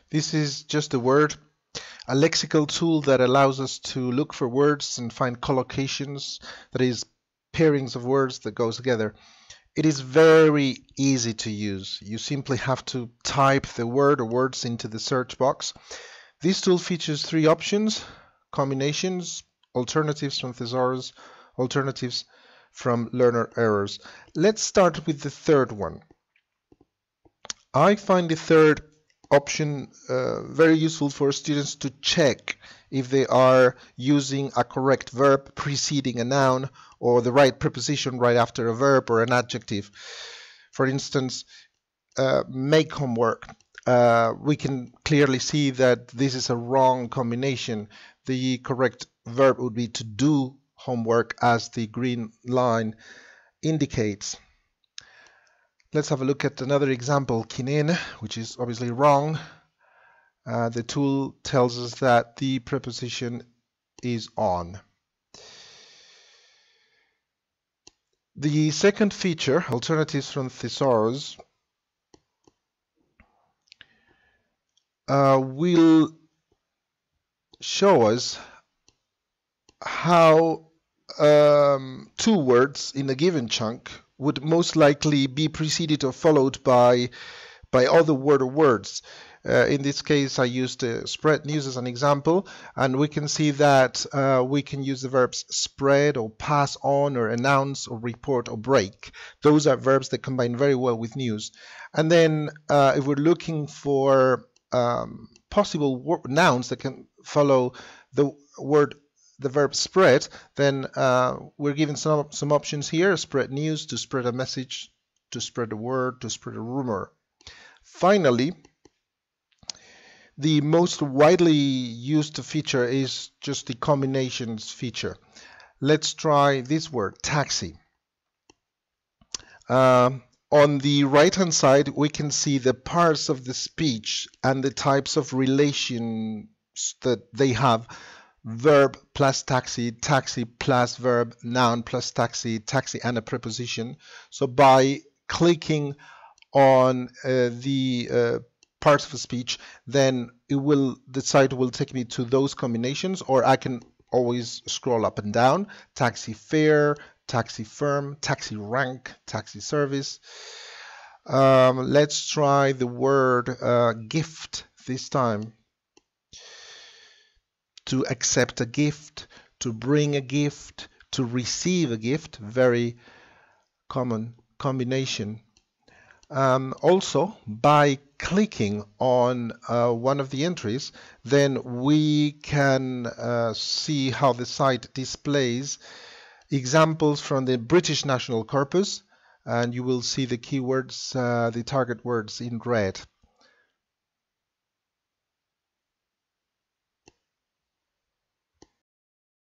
This is JustTheWord, a lexical tool that allows us to look for words and find collocations, that is, pairings of words that go together. It is very easy to use. You simply have to type the word or words into the search box. This tool features three options: combinations, alternatives from thesaurus, alternatives from learner errors. Let's start with the third one. I find the third option very useful for students to check if they are using a correct verb preceding a noun or the right preposition right after a verb or an adjective. For instance, make homework. We can clearly see that this is a wrong combination. The correct verb would be to do homework, as the green line indicates. Let's have a look at another example, kinin, which is obviously wrong. The tool tells us that the preposition is on. The second feature, alternatives from thesaurus, will show us how two words in a given chunk would most likely be preceded or followed by other word or words. In this case, I used spread news as an example, and we can see that we can use the verbs spread or pass on or announce or report or break. Those are verbs that combine very well with news. And then if we're looking for possible nouns that can follow the verb spread, then we're given some options here: spread news, to spread a message, to spread a word, to spread a rumor. Finally, the most widely used feature is just the combinations feature. Let's try this word, taxi. On the right-hand side, we can see the parts of the speech and the types of relations that they have: verb plus taxi, taxi plus verb, noun plus taxi, taxi and a preposition. So by clicking on the parts of a speech, then the site will take me to those combinations, or I can always scroll up and down: taxi fare, taxi firm, taxi rank, taxi service. Let's try the word gift this time. To accept a gift, to bring a gift, to receive a gift, very common combination. Also, by clicking on one of the entries, then we can see how the site displays examples from the British National Corpus, and you will see the keywords, the target words in red.